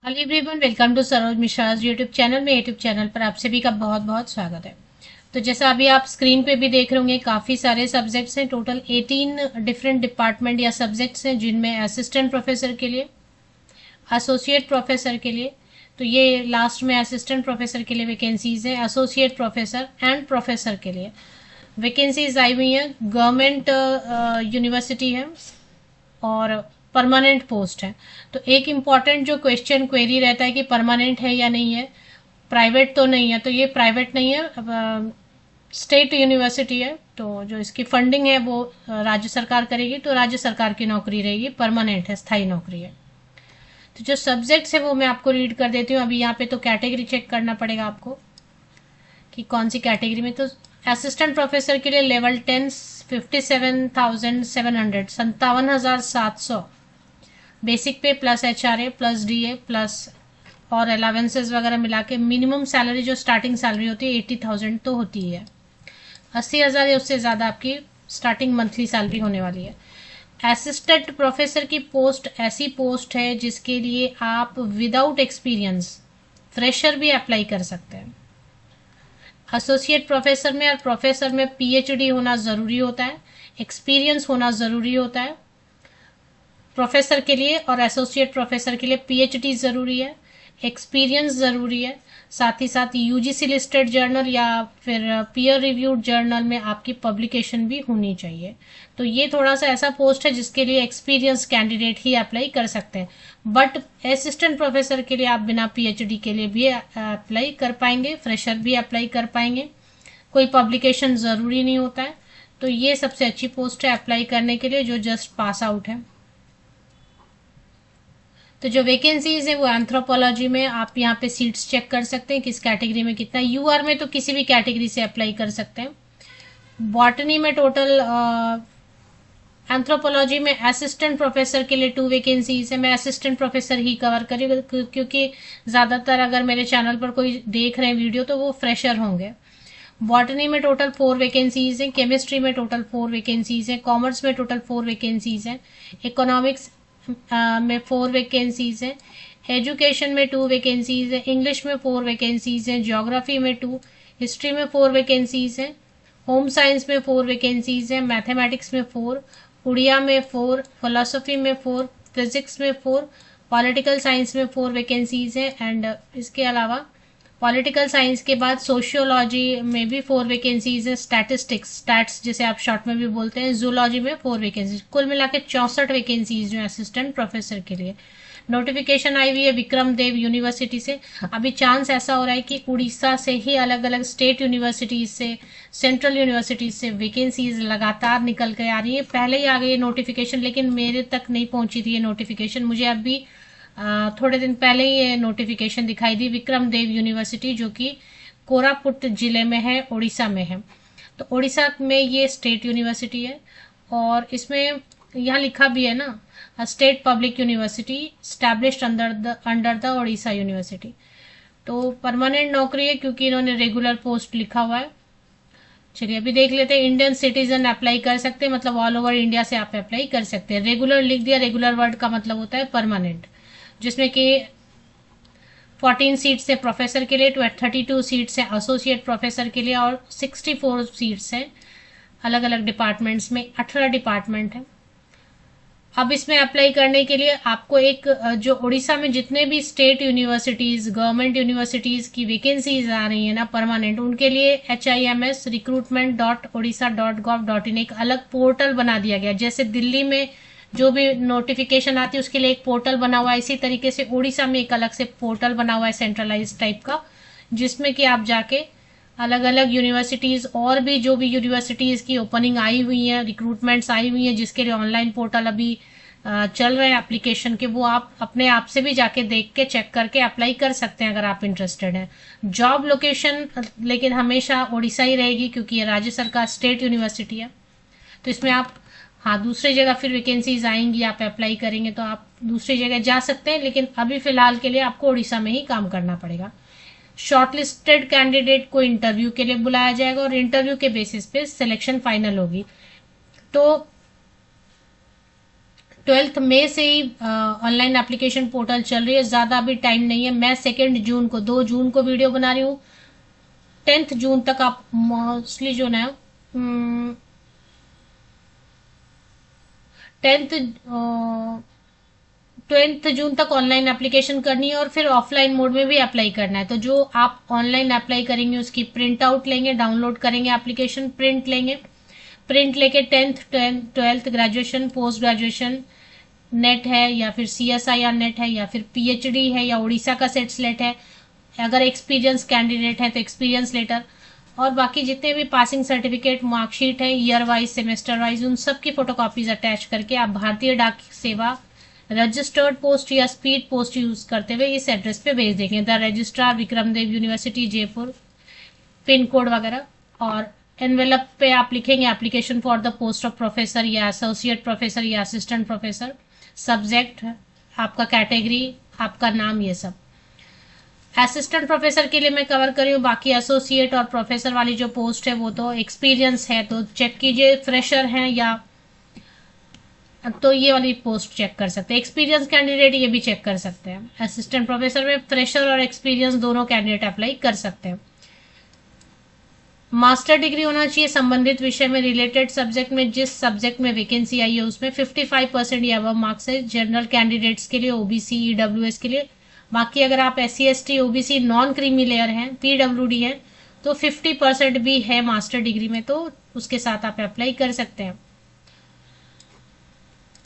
Hello everyone, welcome to Saroj Mishra's YouTube channel में। YouTube channel पर आप सभी का बहुत बहुत स्वागत है। तो जैसा अभी आप स्क्रीन पे भी देख रहे होंगे, काफ़ी सारे सब्जेक्ट्स हैं। टोटल 18 डिफरेंट डिपार्टमेंट या सब्जेक्ट्स हैं, जिनमें असिस्टेंट प्रोफेसर के लिए, एसोसिएट प्रोफेसर के लिए, तो ये लास्ट में असिस्टेंट प्रोफेसर के लिए वैकेंसीज है, एसोसिएट प्रोफेसर एंड प्रोफेसर के लिए वैकेंसीज आई हुई हैं। गवर्नमेंट यूनिवर्सिटी है और परमानेंट पोस्ट है। तो एक इम्पॉर्टेंट जो क्वेश्चन क्वेरी रहता है कि परमानेंट है या नहीं है, प्राइवेट तो नहीं है। तो ये प्राइवेट नहीं है, स्टेट यूनिवर्सिटी है। तो जो इसकी फंडिंग है वो राज्य सरकार करेगी, तो राज्य सरकार की नौकरी रहेगी, परमानेंट है, स्थायी नौकरी है। तो जो सब्जेक्ट्स है वो मैं आपको रीड कर देती हूँ। अभी यहाँ पे तो कैटेगरी चेक करना पड़ेगा आपको कि कौन सी कैटेगरी में। तो असिस्टेंट प्रोफेसर के लिए लेवल 10 57,700, 57,700 बेसिक पे plus HRA plus DA plus और अलावेंसेज वगैरह मिला के मिनिमम सैलरी जो स्टार्टिंग सैलरी होती है 80,000 तो होती है। 80,000 या उससे ज़्यादा आपकी स्टार्टिंग मंथली सैलरी होने वाली है। असिस्टेंट प्रोफेसर की पोस्ट ऐसी पोस्ट है जिसके लिए आप विदाउट एक्सपीरियंस फ्रेशर भी अप्लाई कर सकते हैं। एसोसिएट प्रोफेसर में और प्रोफेसर में पीएचडी होना ज़रूरी होता है, एक्सपीरियंस होना ज़रूरी होता है प्रोफेसर के लिए, और एसोसिएट प्रोफेसर के लिए पीएचडी ज़रूरी है, एक्सपीरियंस ज़रूरी है। साथ ही साथ यूजीसी लिस्टेड जर्नल या फिर पीयर रिव्यूड जर्नल में आपकी पब्लिकेशन भी होनी चाहिए। तो ये थोड़ा सा ऐसा पोस्ट है जिसके लिए एक्सपीरियंस कैंडिडेट ही अप्लाई कर सकते हैं। बट असिस्टेंट प्रोफेसर के लिए आप बिना पीएचडी के लिए भी अप्लाई कर पाएंगे, फ्रेशर भी अप्लाई कर पाएंगे, कोई पब्लिकेशन ज़रूरी नहीं होता है। तो ये सबसे अच्छी पोस्ट है अप्लाई करने के लिए जो जस्ट पास आउट है। तो जो वैकेंसीज है वो एंथ्रोपोलॉजी में आप यहाँ पे सीट्स चेक कर सकते हैं किस कैटेगरी में कितना। यूआर में तो किसी भी कैटेगरी से अप्लाई कर सकते हैं। बॉटनी में टोटल एंथ्रोपोलॉजी में असिस्टेंट प्रोफेसर के लिए 2 वैकेंसीज है। मैं असिस्टेंट प्रोफेसर ही कवर करी क्योंकि ज़्यादातर अगर मेरे चैनल पर कोई देख रहे हैं वीडियो तो वो फ्रेशर होंगे। बॉटनी में टोटल 4 वैकेंसीज हैं, केमिस्ट्री में टोटल 4 वैकेंसीज हैं, कॉमर्स में टोटल 4 वैकेंसीज हैं, इकोनॉमिक्स में 4 वैकेंसीज हैं, एजुकेशन में 2 वैकेंसीज हैं, इंग्लिश में 4 वैकेंसीज हैं, ज्योग्राफी में 2, हिस्ट्री में 4 वैकेंसीज हैं, होम साइंस में 4 वैकेंसीज हैं, मैथमेटिक्स में 4, उड़िया में 4, फिलोसफी में 4, फिजिक्स में 4, पॉलिटिकल साइंस में 4 वैकेंसीज हैं। एंड इसके अलावा पॉलिटिकल साइंस के बाद सोशियोलॉजी में भी 4 वैकेंसीज है, स्टैटिस्टिक्स स्टैट्स जिसे आप शॉर्ट में भी बोलते हैं, जूलॉजी में 4 वैकेंसीज, कुल मिला के 64 वैकेंसीज जो असिस्टेंट प्रोफेसर के लिए। नोटिफिकेशन आई हुई है विक्रम देव यूनिवर्सिटी से। अभी चांस ऐसा हो रहा है कि उड़ीसा से ही अलग अलग स्टेट यूनिवर्सिटीज से, सेंट्रल यूनिवर्सिटीज से वैकेंसीज लगातार निकल के आ रही है। पहले ही आ गई है नोटिफिकेशन, लेकिन मेरे तक नहीं पहुंची थी ये नोटिफिकेशन। मुझे अभी थोड़े दिन पहले ही ये नोटिफिकेशन दिखाई दी। विक्रम देव यूनिवर्सिटी जो कि कोरापुट जिले में है, उड़ीसा में है। तो उड़ीसा में ये स्टेट यूनिवर्सिटी है और इसमें यहाँ लिखा भी है ना, state public university established under the Orissa university. तो परमानेंट नौकरी है क्योंकि इन्होंने रेगुलर पोस्ट लिखा हुआ है। चलिए अभी देख लेते हैं। इंडियन सिटीजन अप्लाई कर सकते हैं, मतलब ऑल ओवर इंडिया से आप अप्लाई कर सकते हैं। रेगुलर लिख दिया, रेगुलर वर्ड का मतलब होता है परमानेंट, जिसमें कि 14 सीट्स है प्रोफेसर के लिए, 32 सीट्स है एसोसिएट प्रोफेसर के लिए और 64 सीट्स हैं अलग अलग डिपार्टमेंट्स में। 18 डिपार्टमेंट है। अब इसमें अप्लाई करने के लिए आपको एक जो उड़ीसा में जितने भी स्टेट यूनिवर्सिटीज, गवर्नमेंट यूनिवर्सिटीज की वैकेंसीज आ रही है ना परमानेंट, उनके लिए HIMS recruitment.odisha.gov.in एक अलग पोर्टल बना दिया गया। जैसे दिल्ली में जो भी नोटिफिकेशन आती है उसके लिए एक पोर्टल बना हुआ है, इसी तरीके से उड़ीसा में एक अलग से पोर्टल बना हुआ है सेंट्रलाइज टाइप का, जिसमें कि आप जाके अलग अलग यूनिवर्सिटीज और भी जो भी यूनिवर्सिटीज की ओपनिंग आई हुई है, रिक्रूटमेंट्स आई हुई हैं, जिसके लिए ऑनलाइन पोर्टल अभी चल रहे हैं एप्लीकेशन के, वो आप अपने आप से भी जाके देख के चेक करके अप्लाई कर सकते हैं अगर आप इंटरेस्टेड हैं। जॉब लोकेशन लेकिन हमेशा उड़ीसा ही रहेगी क्योंकि ये राज्य सरकार स्टेट यूनिवर्सिटी है। तो इसमें आप हाँ दूसरी जगह फिर वैकेंसीज आएंगी, आप अप्लाई करेंगे तो आप दूसरी जगह जा सकते हैं, लेकिन अभी फिलहाल के लिए आपको उड़ीसा में ही काम करना पड़ेगा। शॉर्टलिस्टेड कैंडिडेट को इंटरव्यू के लिए बुलाया जाएगा और इंटरव्यू के बेसिस पे सिलेक्शन फाइनल होगी। तो 12 मई से ही ऑनलाइन एप्लीकेशन पोर्टल चल रही है, ज़्यादा अभी टाइम नहीं है। मैं 2 जून को 2 जून को वीडियो बना रही हूँ। 10 जून तक आप मोस्टली जो ना 10 जून तक ऑनलाइन एप्लीकेशन करनी है और फिर ऑफलाइन मोड में भी अप्लाई करना है। तो जो आप ऑनलाइन अप्लाई करेंगे उसकी प्रिंट आउट लेंगे, डाउनलोड करेंगे, एप्लीकेशन प्रिंट लेंगे, प्रिंट लेके 10th 12th graduation, post graduation net है या फिर CSIR नेट है या फिर PhD है या उड़ीसा का सेट स्लेट है, अगर एक्सपीरियंस कैंडिडेट है तो एक्सपीरियंस लेटर, और बाकी जितने भी पासिंग सर्टिफिकेट, मार्कशीट है, ईयर वाइज, सेमेस्टर वाइज, उन सब की फोटोकॉपीज अटैच करके आप भारतीय डाक सेवा रजिस्टर्ड पोस्ट या स्पीड पोस्ट यूज करते हुए इस एड्रेस पे भेज देंगे। The registrar, Vikramdev university, Jaipur, pin code वगैरह। और एनवेलप पे आप लिखेंगे application for the post of professor या एसोसिएट प्रोफेसर या असिस्टेंट प्रोफेसर, सब्जेक्ट, आपका कैटेगरी, आपका नाम, ये सब। असिस्टेंट प्रोफेसर के लिए मैं कवर करी हूँ, बाकी एसोसिएट और प्रोफेसर वाली जो पोस्ट है वो तो एक्सपीरियंस है तो चेक कीजिए, फ्रेशर हैं या तो ये वाली पोस्ट चेक कर सकते हैं। एक्सपीरियंस कैंडिडेट ये भी चेक कर सकते हैं। असिस्टेंट प्रोफेसर में फ्रेशर और एक्सपीरियंस दोनों कैंडिडेट अप्लाई कर सकते हैं। मास्टर डिग्री होना चाहिए संबंधित विषय में, रिलेटेड सब्जेक्ट में, जिस सब्जेक्ट में वैकेंसी आई है उसमें 55% या अबव मार्क्स है। जनरल कैंडिडेट्स के लिए, OBC, EWS के लिए। बाकी अगर आप SC ST OBC non creamy layer हैं, PWD हैं, तो 50% भी है मास्टर डिग्री में, तो उसके साथ आप अप्लाई कर सकते हैं।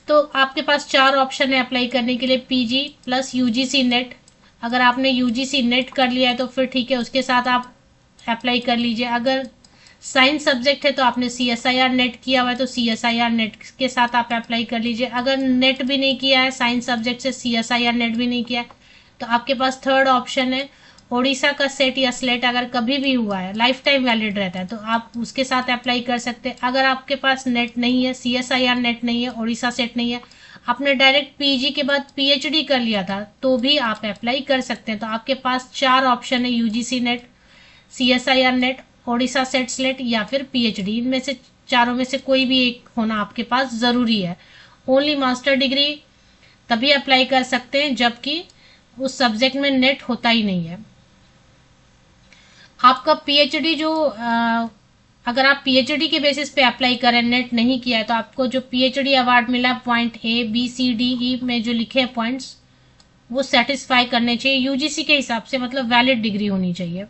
तो आपके पास 4 ऑप्शन है अप्लाई करने के लिए, PG प्लस UGC नेट। अगर आपने UGC नेट कर लिया है तो फिर ठीक है, उसके साथ आप अप्लाई कर लीजिए। अगर साइंस सब्जेक्ट है तो आपने CSIR नेट किया हुआ है तो CSIR नेट के साथ आप अप्लाई कर लीजिए। अगर नेट भी नहीं किया है, साइंस सब्जेक्ट से CSIR नेट भी नहीं किया है, तो आपके पास 3rd ऑप्शन है ओडिशा का सेट या स्लेट। अगर कभी भी हुआ है, लाइफ टाइम वैलिड रहता है, तो आप उसके साथ अप्लाई कर सकते हैं। अगर आपके पास नेट नहीं है, CSIR नेट नहीं है, ओडिशा सेट नहीं है, आपने डायरेक्ट PG के बाद PhD कर लिया था, तो भी आप अप्लाई कर सकते हैं। तो आपके पास 4 ऑप्शन है, UGC net, CSIR net, Odisha set slate या फिर PhD। इनमें से चारों में से कोई भी एक होना आपके पास जरूरी है। ओनली मास्टर डिग्री तभी अप्लाई कर सकते हैं जबकि उस सब्जेक्ट में नेट होता ही नहीं है। आपका PhD जो अगर आप PhD के बेसिस पे अप्लाई करें, नेट नहीं किया है, तो आपको जो PhD अवार्ड मिला, point A, B, C, D, E में जो लिखे हैं पॉइंट्स, वो सेटिस्फाई करने चाहिए UGC के हिसाब से, मतलब वैलिड डिग्री होनी चाहिए।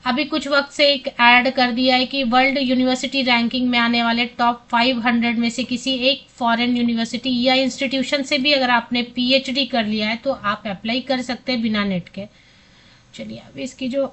अभी कुछ वक्त से एक ऐड कर दिया है कि वर्ल्ड यूनिवर्सिटी रैंकिंग में आने वाले टॉप 500 में से किसी एक फॉरेन यूनिवर्सिटी या इंस्टीट्यूशन से भी अगर आपने PhD कर लिया है तो आप अप्लाई कर सकते हैं बिना नेट के। चलिए अब इसकी जो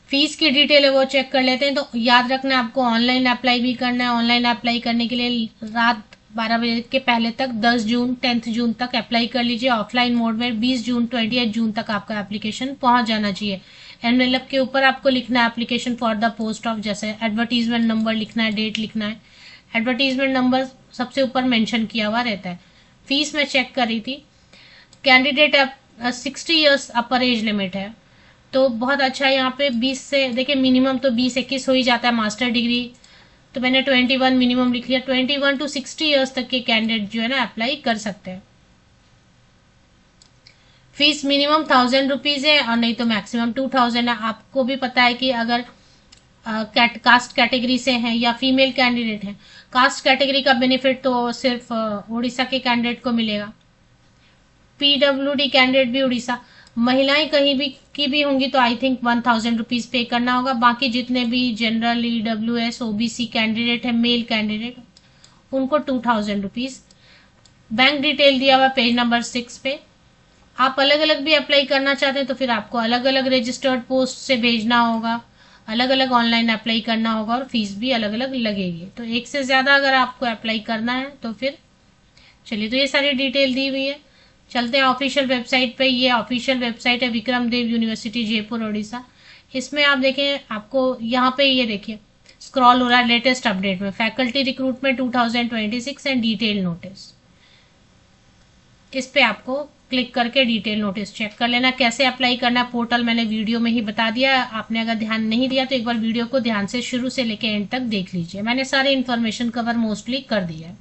फीस की डिटेल है वो चेक कर लेते हैं। तो याद रखना आपको ऑनलाइन अप्लाई भी करना है। ऑनलाइन अप्लाई करने के लिए रात 12 बजे के पहले तक 10 जून 10 जून तक अप्लाई कर लीजिए। ऑफलाइन मोड में 20 जून 28 जून तक आपका एप्लीकेशन पहुंच जाना चाहिए। एनवेलप के ऊपर आपको लिखना है application for the post of, जैसे एडवर्टीजमेंट नंबर लिखना है, डेट लिखना है। एडवर्टीजमेंट नंबर सबसे ऊपर मेंशन किया हुआ रहता है। फीस में चेक कर रही थी, कैंडिडेट 60 ईयर्स अपर एज लिमिट है, तो बहुत अच्छा है। यहाँ पे 20 से देखिए मिनिमम तो 20-21 हो ही जाता है मास्टर डिग्री, तो मैंने 21 मिनिमम लिख लिया। 21 to 60 ईयर्स तक के कैंडिडेट जो है ना अप्लाई कर सकते हैं। फीस मिनिमम 1000 रुपीज है और नहीं तो मैक्सिमम 2000 है। आपको भी पता है कि अगर कास्ट कैटेगरी से हैं या फीमेल कैंडिडेट हैं, कास्ट कैटेगरी का बेनिफिट तो सिर्फ उड़ीसा के कैंडिडेट को मिलेगा। PWD कैंडिडेट भी उड़ीसा, महिलाएं कहीं भी की भी होंगी तो आई थिंक 1000 रुपीज पे करना होगा। बाकी जितने भी जनरल, EWS, OBC कैंडिडेट है, मेल कैंडिडेट, उनको 2000 रुपीज। बैंक डिटेल दिया हुआ पेज नंबर 6 पे। आप अलग अलग भी अप्लाई करना चाहते हैं तो फिर आपको अलग अलग रजिस्टर्ड पोस्ट से भेजना होगा, अलग अलग ऑनलाइन अप्लाई करना होगा और फीस भी अलग अलग लगेगी। तो एक से ज्यादा अगर आपको अप्लाई करना है तो फिर चलिए, तो ये सारी डिटेल दी हुई है। चलते हैं ऑफिशियल वेबसाइट पे। ये ऑफिशियल वेबसाइट है विक्रमदेव यूनिवर्सिटी जयपुर ओडिशा। इसमें आप देखें, आपको यहाँ पे ये देखिए स्क्रॉल हो रहा है लेटेस्ट अपडेट में, faculty recruitment 2026 and detail notice. इस पे आपको क्लिक करके डिटेल नोटिस चेक कर लेना। कैसे अप्लाई करना पोर्टल मैंने वीडियो में ही बता दिया। आपने अगर ध्यान नहीं दिया तो एक बार वीडियो को ध्यान से शुरू से लेके एंड तक देख लीजिए। मैंने सारी इन्फॉर्मेशन कवर मोस्टली कर दी है।